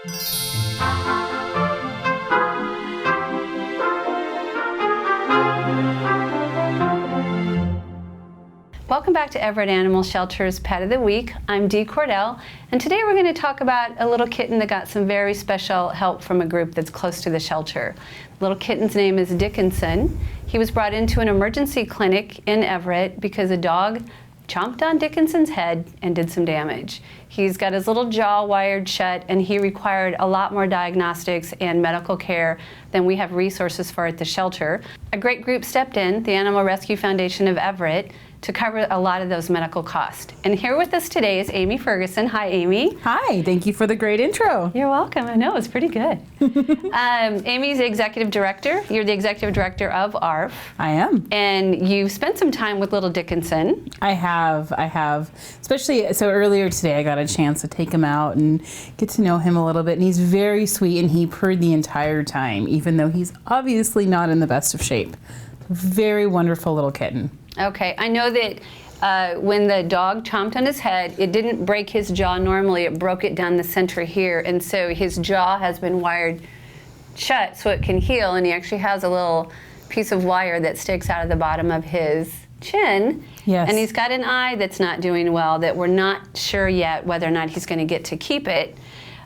Welcome back to Everett Animal Shelter's Pet of the Week. I'm Dee Cordell, and today we're going to talk about a little kitten that got some very special help from a group that's close to the shelter. The little kitten's name is Dickinson. He was brought into an emergency clinic in Everett because a dog chomped on Dickinson's head and did some damage. He's got his little jaw wired shut, and he required a lot more diagnostics and medical care than we have resources for at the shelter. A great group stepped in, the Animal Rescue Foundation of Everett, to cover a lot of those medical costs. And here with us today is Amy Ferguson. Hi, Amy. Hi, thank you for the great intro. You're welcome. I know, it's pretty good. Amy's the executive director. You're the executive director of ARF. I am. And you've spent some time with little Dickinson. I have. Especially, so earlier today I got a chance to take him out and get to know him a little bit. And he's very sweet, and he purred the entire time, even though he's obviously not in the best of shape. Very wonderful little kitten. Okay, I know that when the dog chomped on his head, it didn't break his jaw normally, it broke it down the center here, and so his jaw has been wired shut so it can heal, and he actually has a little piece of wire that sticks out of the bottom of his chin. Yes. And he's got an eye that's not doing well, that we're not sure yet whether or not he's going to get to keep it.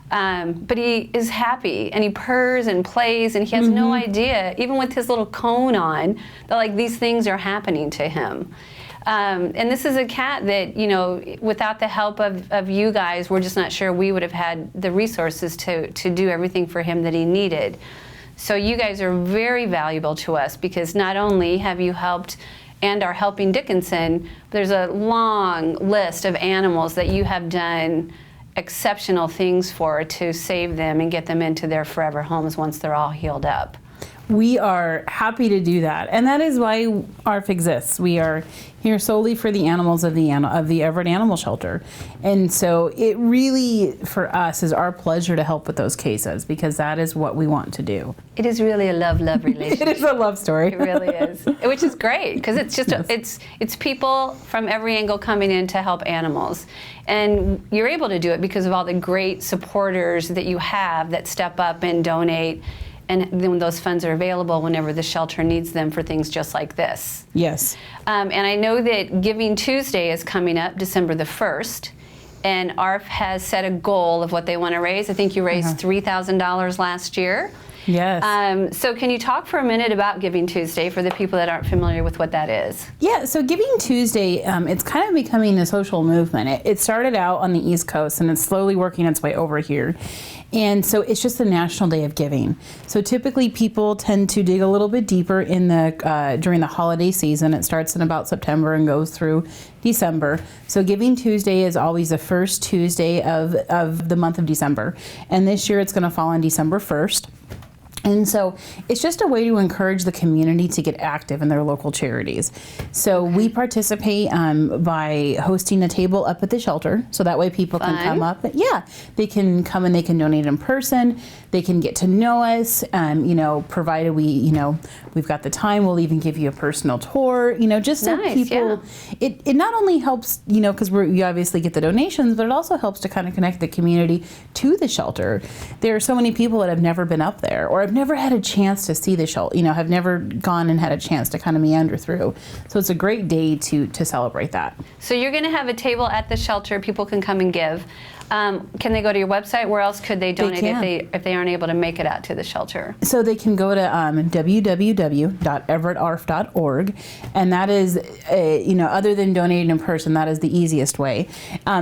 But he is happy, and he purrs and plays, and he has no idea, even with his little cone on, that like these things are happening to him. And this is a cat that, you know, without the help of you guys, we're just not sure we would have had the resources to do everything for him that he needed. So you guys are very valuable to us, because not only have you helped and are helping Dickinson, there's a long list of animals that you have done exceptional things for to save them and get them into their forever homes once they're all healed up. We are happy to do that, and that is why ARF exists. We are here solely for the animals of the Everett Animal Shelter, and so it really, for us, is our pleasure to help with those cases, because that is what we want to do. It is really a love-love relationship. It is a love story. It really is, which is great, because it's just Yes. it's people from every angle coming in to help animals, and you're able to do it because of all the great supporters that you have that step up and donate. And then those funds are available whenever the shelter needs them for things just like this. Yes. And I know that Giving Tuesday is coming up December the 1st, and ARF has set a goal of what they want to raise. I think you raised $3,000 last year. Yes. So can you talk for a minute about Giving Tuesday for the people that aren't familiar with what that is? Yeah, so Giving Tuesday, it's kind of becoming a social movement. It started out on the East Coast, and it's slowly working its way over here. And so it's just a national day of giving. So typically people tend to dig a little bit deeper in the during the holiday season. It starts in about September and goes through December. So Giving Tuesday is always the first Tuesday of the month of December. And this year it's going to fall on December 1st. And so it's just a way to encourage the community to get active in their local charities. So we participate by hosting a table up at the shelter, so that way people can come up. Yeah, they can come and they can donate in person. They can get to know us. You know, provided we've got the time, we'll even give you a personal tour. You know, just so people. Yeah. It not only helps, you know, because we obviously get the donations, but it also helps to kind of connect the community to the shelter. There are so many people that have never been up there, or have never had a chance to see the shelter, you know, have never gone and had a chance to kind of meander through. So it's a great day to celebrate that. So you're going to have a table at the shelter. People can come and give. Can they go to your website? Where else could they donate if they aren't able to make it out to the shelter? So they can go to www.everettarf.org, and that is, you know, other than donating in person, that is the easiest way.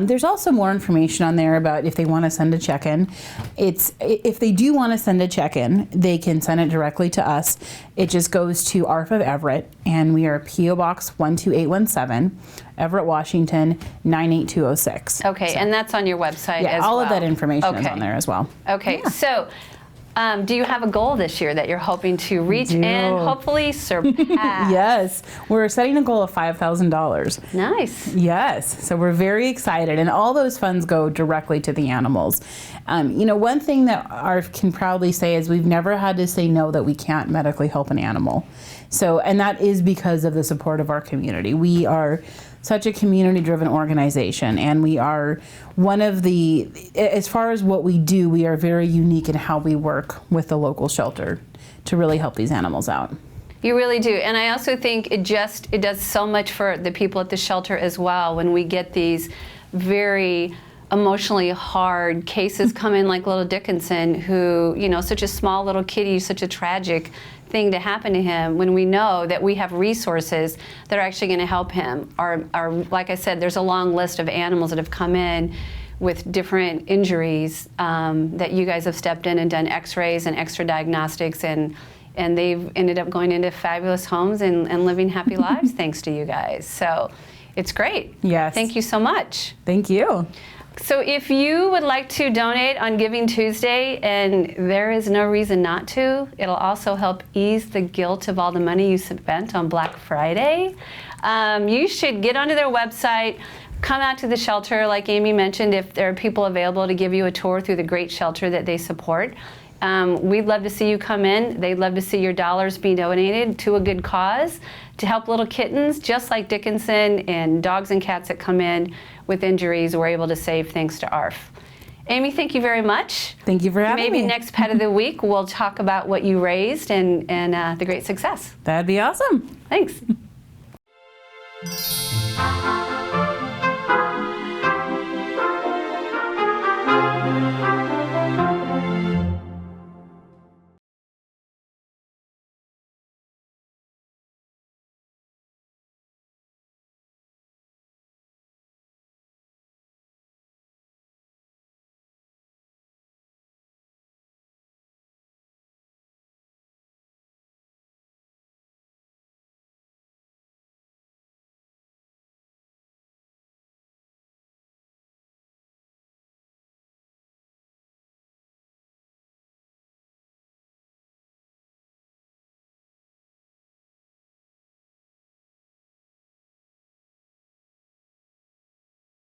There's also more information on there about if they want to send a check-in. If they do want to send a check-in, they can send it directly to us. It just goes to ARF of Everett, and we are P.O. Box 12817, Everett, Washington 98206. Okay, so, and that's on your website as well. All of that information is on there as well. Okay, so do you have a goal this year that you're hoping to reach and hopefully surpass? Yes, we're setting a goal of $5,000. Nice. Yes, so we're very excited, and all those funds go directly to the animals. You know, one thing that ARF can proudly say is we've never had to say no that we can't medically help an animal. So, and that is because of the support of our community. We are such a community-driven organization, and we are one of the, as far as what we do, we are very unique in how we work with the local shelter to really help these animals out. You really do. And I also think it does so much for the people at the shelter as well when we get these very emotionally hard cases come in, like little Dickinson, who, you know, such a small little kitty, such a tragic thing to happen to him, when we know that we have resources that are actually going to help him. Like I said, there's a long list of animals that have come in with different injuries that you guys have stepped in and done x-rays and extra diagnostics, and they've ended up going into fabulous homes and living happy lives thanks to you guys. So it's great. Yes. Thank you so much. Thank you. So if you would like to donate on Giving Tuesday, and there is no reason not to, it'll also help ease the guilt of all the money you spent on Black Friday. You should get onto their website, come out to the shelter, like Amy mentioned, if there are people available to give you a tour through the great shelter that they support. We'd love to see you come in. They'd love to see your dollars be donated to a good cause to help little kittens, just like Dickinson, and dogs and cats that come in with injuries we're able to save thanks to ARF. Amy, thank you very much. Thank you for having me. Maybe next Pet of the Week we'll talk about what you raised and the great success. That'd be awesome. Thanks.